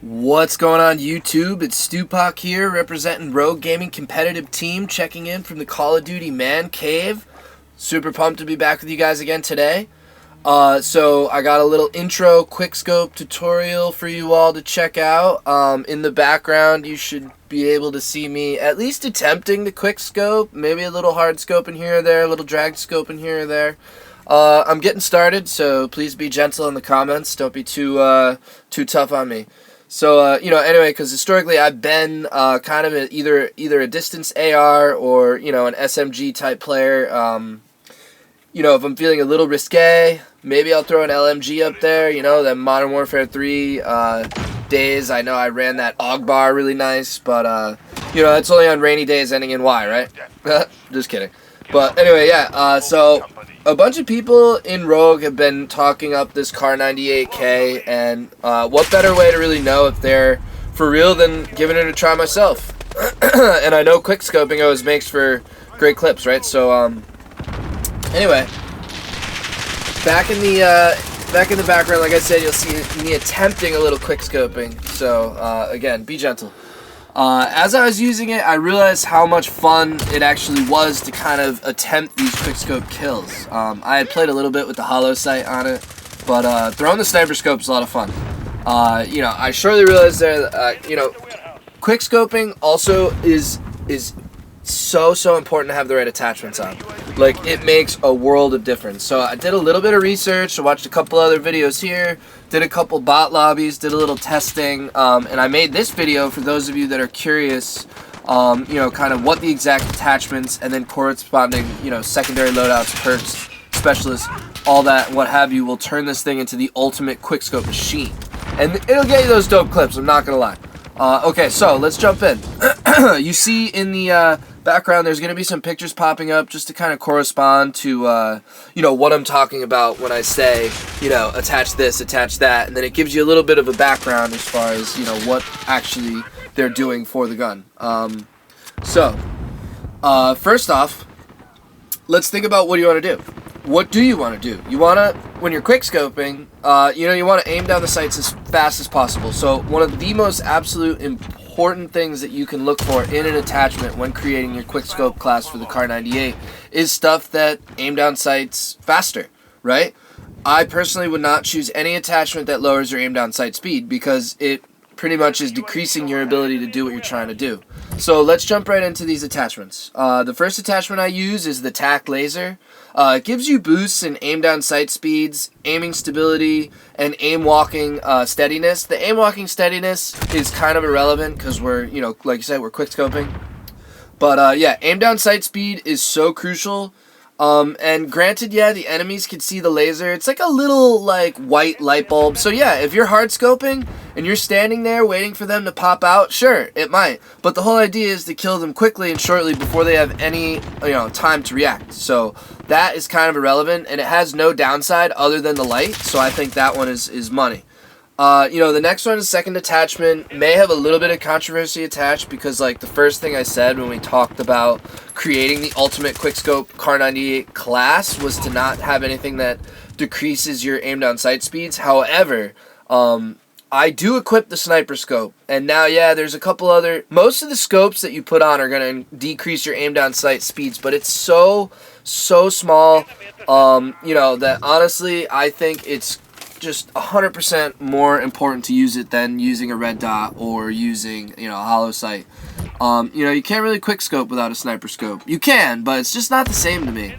What's going on YouTube? It's StewPac here, representing Rogue Gaming Competitive Team, checking in from the Call of Duty Man Cave. Super pumped to be back with you guys again today. So I got a little intro Quickscope tutorial for you all to check out. In the background you should be able to see me at least attempting the Quickscope, maybe a little hard scoping here or there, a little drag scoping here or there. I'm getting started, so please be gentle in the comments. Don't be too tough on me. So, anyway, because historically I've been kind of either a distance AR or, an SMG type player. If I'm feeling a little risque, maybe I'll throw an LMG up there, that Modern Warfare 3 days. I know I ran that AUG bar really nice, but, it's only on rainy days ending in Y, right? Just kidding. But anyway, yeah, so a bunch of people in Rogue have been talking up this KAR98k, and what better way to really know if they're for real than giving it a try myself. And I know quickscoping always makes for great clips, right? So anyway, back in the background, like I said, you'll see me attempting a little quickscoping. So again, be gentle. As I was using it, I realized how much fun it actually was to kind of attempt these quickscope kills. I had played a little bit with the hollow sight on it, but throwing the sniper scope is a lot of fun. I surely realized that, quickscoping also is so important to have the right attachments on. Like, it makes a world of difference. So I did a little bit of research, I watched a couple other videos here, did a couple bot lobbies, did a little testing, and I made this video for those of you that are curious, kind of what the exact attachments and then corresponding, secondary loadouts, perks, specialists, all that, what have you, will turn this thing into the ultimate quickscope machine. And it'll get you those dope clips, I'm not gonna lie. Okay, so let's jump in. You see in the background there's going to be some pictures popping up just to kind of correspond to, what I'm talking about when I say, attach this, attach that, and then it gives you a little bit of a background as far as, what actually they're doing for the gun. First off, let's think about what do you want to do. What do you want to do? You want to, when you're quickscoping, you want to aim down the sights as fast as possible. So one of the most absolute important things that you can look for in an attachment when creating your quickscope class for the KAR98 is stuff that aim down sights faster, right? I personally would not choose any attachment that lowers your aim down sight speed because it pretty much is decreasing your ability to do what you're trying to do. So let's jump right into these attachments. The first attachment I use is the TAC laser. It gives you boosts in aim down sight speeds, aiming stability, and aim walking steadiness. The aim walking steadiness is kind of irrelevant because we're, like you said, we're quickscoping. But yeah, aim down sight speed is so crucial. And granted, yeah, the enemies can see the laser. It's like a little, white light bulb. So yeah, if you're hard scoping and you're standing there waiting for them to pop out, sure, it might. But the whole idea is to kill them quickly and shortly before they have any, time to react. So that is kind of irrelevant, and it has no downside other than the light. So I think that one is money. The next one is second attachment. May have a little bit of controversy attached because, the first thing I said when we talked about creating the ultimate quickscope KAR98 class was to not have anything that decreases your aim down sight speeds. However, I do equip the sniper scope, and now, yeah, there's a couple other. Most of the scopes that you put on are going to decrease your aim down sight speeds, but it's so small, that honestly, I think it's just 100% more important to use it than using a red dot or using, a hollow sight. You can't really quickscope without a sniper scope. You can, but it's just not the same to me.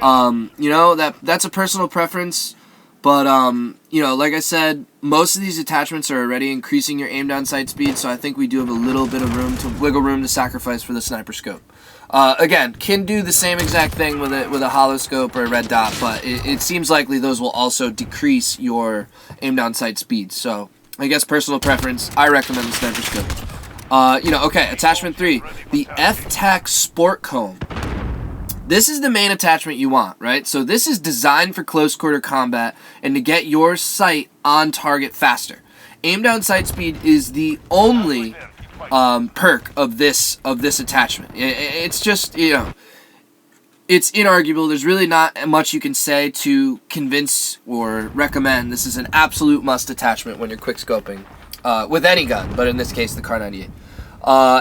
That's a personal preference, but, like I said, most of these attachments are already increasing your aim down sight speed, so I think we do have a little bit of wiggle room to sacrifice for the sniper scope. Again, can do the same exact thing with a hollow scope or a red dot, but it seems likely those will also decrease your aim down sight speed. So I guess personal preference, I recommend the sniper scope. Okay, attachment 3, the FTAC Sport Comb. This is the main attachment you want, right? So this is designed for close quarter combat and to get your sight on target faster. Aim down sight speed is the only perk of this attachment. It's just, it's inarguable. There's really not much you can say to convince or recommend. This is an absolute must attachment when you're quickscoping. with any gun, but in this case, the KAR98.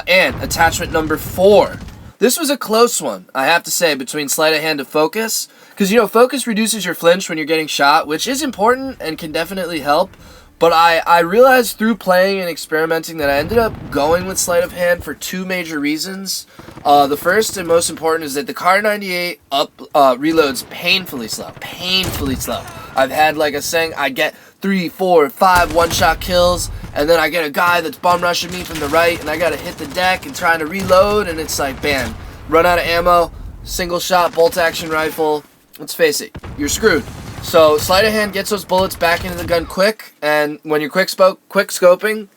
And attachment number 4. This was a close one, I have to say, between sleight of hand to focus. Because, you know, focus reduces your flinch when you're getting shot, which is important and can definitely help. But I realized through playing and experimenting that I ended up going with sleight of hand for 2 major reasons. The first and most important is that the KAR98 reloads painfully slow. Painfully slow. I've had, like I was saying, I get 3, 4, 5 one-shot kills, and then I get a guy that's bum rushing me from the right, and I gotta hit the deck and trying to reload, and it's like, bam, run out of ammo, single shot, bolt action rifle. Let's face it, you're screwed. So sleight of hand gets those bullets back into the gun quick, and when you're quick scoping,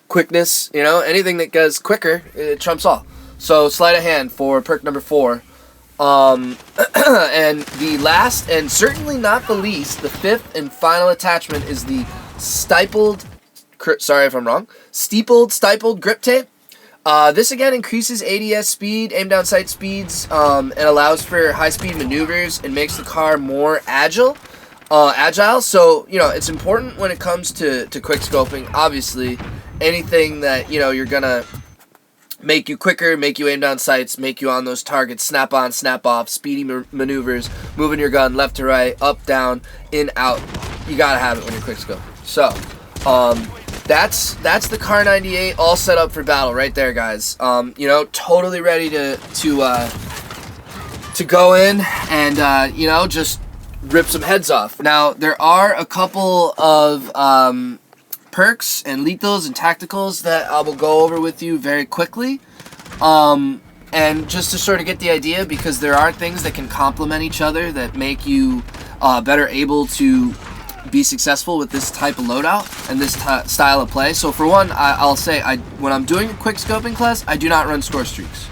quickness, you know, anything that goes quicker, it trumps all. So sleight of hand for perk number 4. And the last and certainly not the least, the 5th and final attachment is the Stippled, sorry if I'm wrong, Stippled grip tape. This again increases ADS speed, aim down sight speeds, and allows for high speed maneuvers and makes the car more agile. So, you know, it's important when it comes to quick scoping. Obviously, anything that, you know, you're gonna make you quicker, make you aim down sights, make you on those targets, snap on, snap off, speedy maneuvers, moving your gun left to right, up, down, in, out. You gotta have it when you're quick scoping. So, that's the KAR98 all set up for battle right there, guys. You know, totally ready to go in and you know, just rip some heads off. Now, there are a couple of perks and lethals and tacticals that I will go over with you very quickly. And just to sort of get the idea, because there are things that can complement each other that make you better able to be successful with this type of loadout and this style of play. So for one, I'll say when I'm doing a quick scoping class, I do not run score streaks.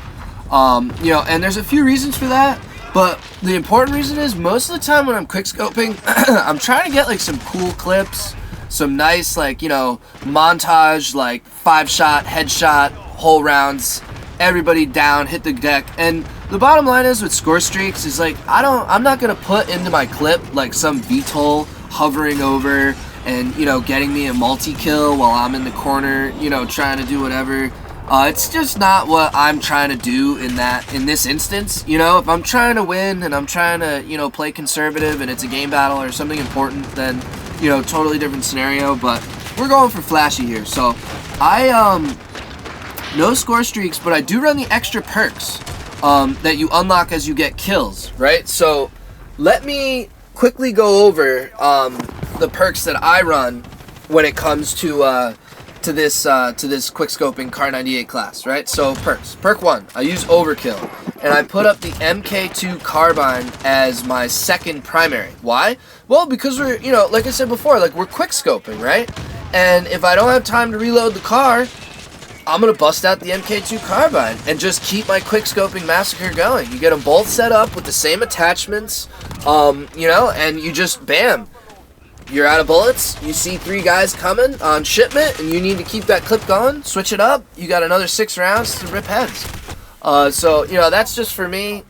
You know, and there's a few reasons for that, but the important reason is most of the time when I'm quick scoping, I'm trying to get like some cool clips, some nice, like, you know, montage, like 5-shot, headshot, whole rounds, everybody down, hit the deck. And the bottom line is with score streaks is like, I'm not gonna put into my clip like some VTOL hovering over and, you know, getting me a multi-kill while I'm in the corner, you know, trying to do whatever. It's just not what I'm trying to do in this instance. You know, if I'm trying to win and I'm trying to, you know, play conservative and it's a game battle or something important, then, you know, totally different scenario. But we're going for flashy here. So no score streaks, but I do run the extra perks that you unlock as you get kills, right? So let me quickly go over the perks that I run when it comes to this quick scoping KAR98 class, right? So perks. Perk 1, I use Overkill, and I put up the MK2 Carbine as my second primary. Why? Well, because we're, you know, like I said before, like we're quick scoping, right? And if I don't have time to reload the car, I'm gonna bust out the MK2 Carbine and just keep my quick scoping massacre going. You get them both set up with the same attachments, you know, and you just bam. You're out of bullets, you see 3 guys coming on shipment, and you need to keep that clip going, switch it up, you got another 6 rounds to rip heads. So, you know, that's just for me.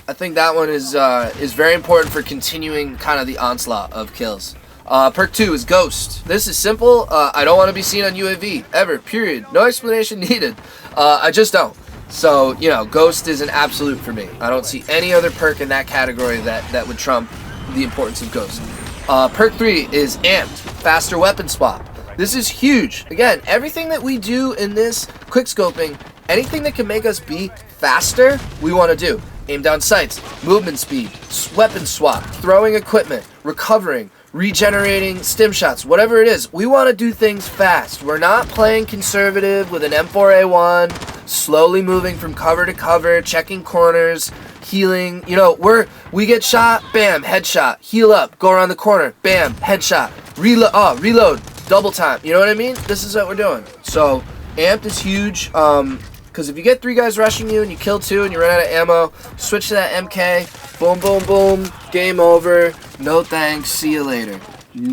I think that one is very important for continuing kind of the onslaught of kills. Perk 2 is Ghost. This is simple. I don't want to be seen on UAV, ever, period. No explanation needed. I just don't. So, you know, Ghost is an absolute for me. I don't see any other perk in that category that would trump the importance of Ghost. Perk 3 is Amped, faster weapon swap. This is huge. Again, everything that we do in this quick scoping, anything that can make us be faster, we want to do. Aim down sights, movement speed, weapon swap, throwing equipment, recovering, regenerating stim shots, whatever it is. We want to do things fast. We're not playing conservative with an M4A1, slowly moving from cover to cover, checking corners, healing. You know, we get shot, bam, headshot, heal up, go around the corner, bam, headshot, reload, double time. You know what I mean? This is what we're doing. So Amped is huge, because if you get 3 guys rushing you and you kill 2 and you run out of ammo, switch to that MK, boom, boom, boom, game over, no thanks, see you later.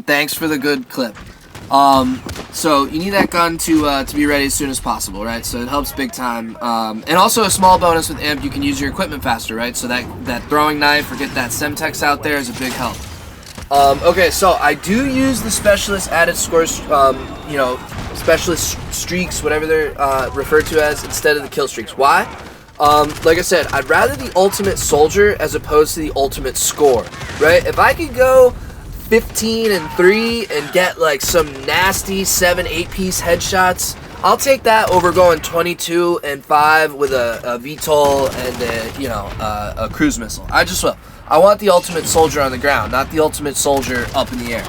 Thanks for the good clip. So you need that gun to be ready as soon as possible, right? So it helps big time. And also a small bonus with Amp, you can use your equipment faster, right? So that throwing knife or get that Semtex out there is a big help. Okay, so I do use the specialist added scores, you know, specialist streaks, whatever they're referred to as, instead of the kill streaks. Why? Like I said, I'd rather the ultimate soldier as opposed to the ultimate score, right? If I could go 15 and 3 and get like some nasty 7-8 piece headshots, I'll take that over going 22 and 5 with a VTOL and a, you know, a cruise missile. I just will. I want the ultimate soldier on the ground, not the ultimate soldier up in the air.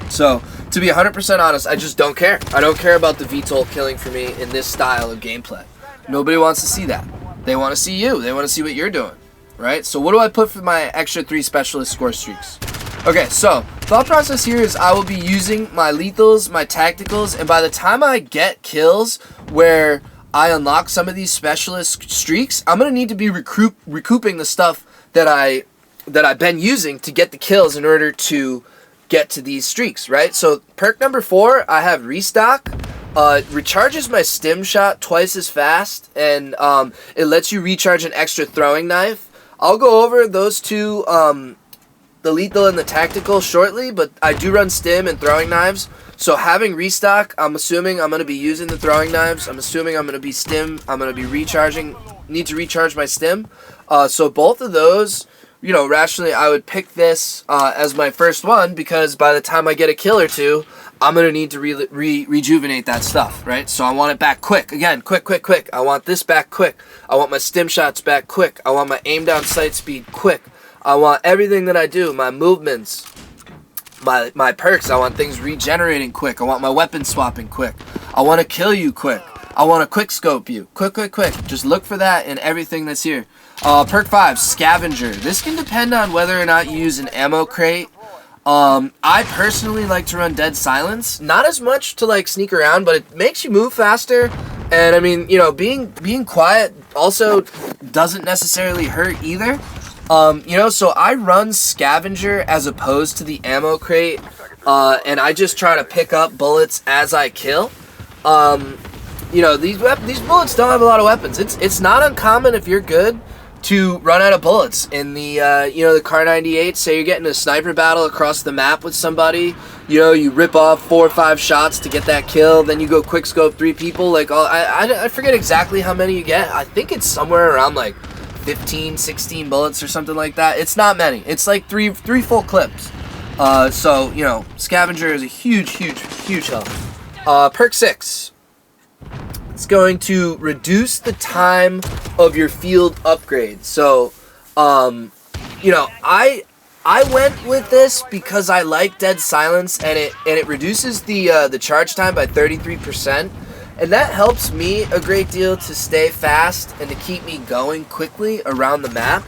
So, to be 100% honest, I just don't care. I don't care about the VTOL killing for me in this style of gameplay. Nobody wants to see that. They want to see you. They want to see what you're doing, right? So what do I put for my extra 3 specialist score streaks? Okay, so thought process here is I will be using my lethals, my tacticals, and by the time I get kills where I unlock some of these specialist streaks, I'm going to need to be recouping the stuff that I've been using to get the kills in order to get to these streaks, right? So perk number 4, I have Restock. Recharges my Stim Shot twice as fast, and it lets you recharge an extra throwing knife. I'll go over those two, the lethal and the tactical, shortly, but I do run Stim and throwing knives. So having Restock, I'm assuming I'm going to be using the throwing knives. I'm assuming I'm going to be Stim. I'm going to be need to recharge my Stim. So both of those, you know, rationally, I would pick this as my first one because by the time I get a kill or two, I'm going to need to rejuvenate that stuff, right? So I want it back quick. Again, quick. I want this back quick. I want my Stim Shots back quick. I want my aim down sight speed quick. I want everything that I do, my movements, my perks. I want things regenerating quick. I want my weapon swapping quick. I want to kill you quick. I want to quickscope you. Quick. Just look for that in everything that's here. Perk 5, Scavenger. This can depend on whether or not you use an ammo crate. I personally like to run Dead Silence. Not as much to like sneak around, but it makes you move faster. And I mean, you know, being quiet also doesn't necessarily hurt either. You know, so I run Scavenger as opposed to the ammo crate. And I just try to pick up bullets as I kill. You know, these bullets don't have a lot of weapons. It's not uncommon if you're good to run out of bullets in the you know, the KAR98. Say you're getting a sniper battle across the map with somebody, you know, you rip off 4 or 5 shots to get that kill, then you go quickscope 3 people, like I forget exactly how many you get. I think it's somewhere around like 15, 16 bullets or something like that. It's not many. It's like three full clips. So, you know, Scavenger is a huge help. Perk 6. It's going to reduce the time of your field upgrade. So, you know, I went with this because I like Dead Silence, and it reduces the charge time by 33%, and that helps me a great deal to stay fast and to keep me going quickly around the map.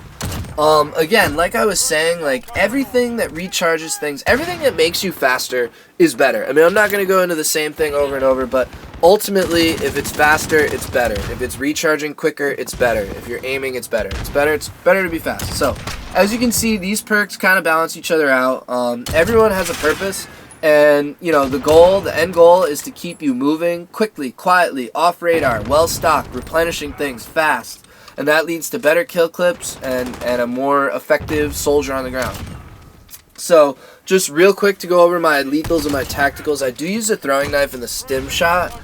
Again, like I was saying, like everything that recharges things, everything that makes you faster is better. I mean, I'm not going to go into the same thing over and over, but ultimately, if it's faster, it's better. If it's recharging quicker, it's better. If you're aiming, it's better. It's better to be fast. So, as you can see, these perks kind of balance each other out. Everyone has a purpose, and, you know, the end goal is to keep you moving quickly, quietly, off radar, well stocked, replenishing things fast. And that leads to better kill clips and a more effective soldier on the ground. So, just real quick to go over my lethals and my tacticals, I do use the throwing knife and the Stim Shot.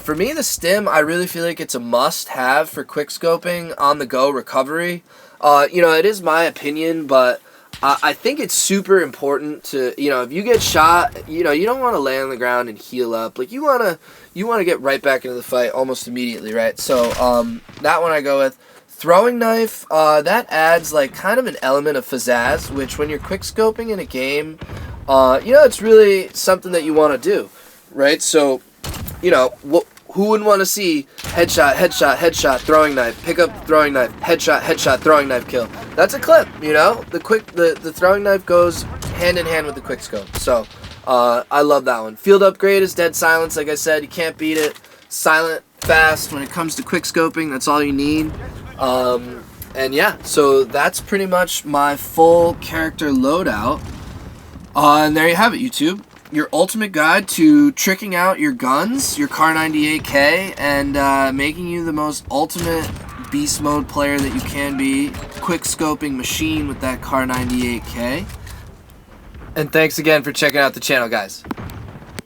For me, the Stim, I really feel like it's a must-have for quickscoping, on-the-go recovery. You know, it is my opinion, but I think it's super important to, you know, if you get shot, you know, you don't want to lay on the ground and heal up. Like, you want to get right back into the fight almost immediately, right? So, that one I go with. Throwing knife, that adds like kind of an element of pizzazz, which when you're quickscoping in a game, you know, it's really something that you want to do, right? So, you know, who wouldn't want to see headshot, throwing knife, pick up throwing knife, headshot, throwing knife, kill? That's a clip, you know? The throwing knife goes hand in hand with the quickscope. So, I love that one. Field upgrade is Dead Silence, like I said, you can't beat it. Silent, fast, when it comes to quickscoping, that's all you need. And yeah, so that's pretty much my full character loadout. And there you have it, YouTube. Your ultimate guide to tricking out your guns, your KAR98k, and making you the most ultimate beast mode player that you can be. Quick scoping machine with that KAR98k. And thanks again for checking out the channel, guys.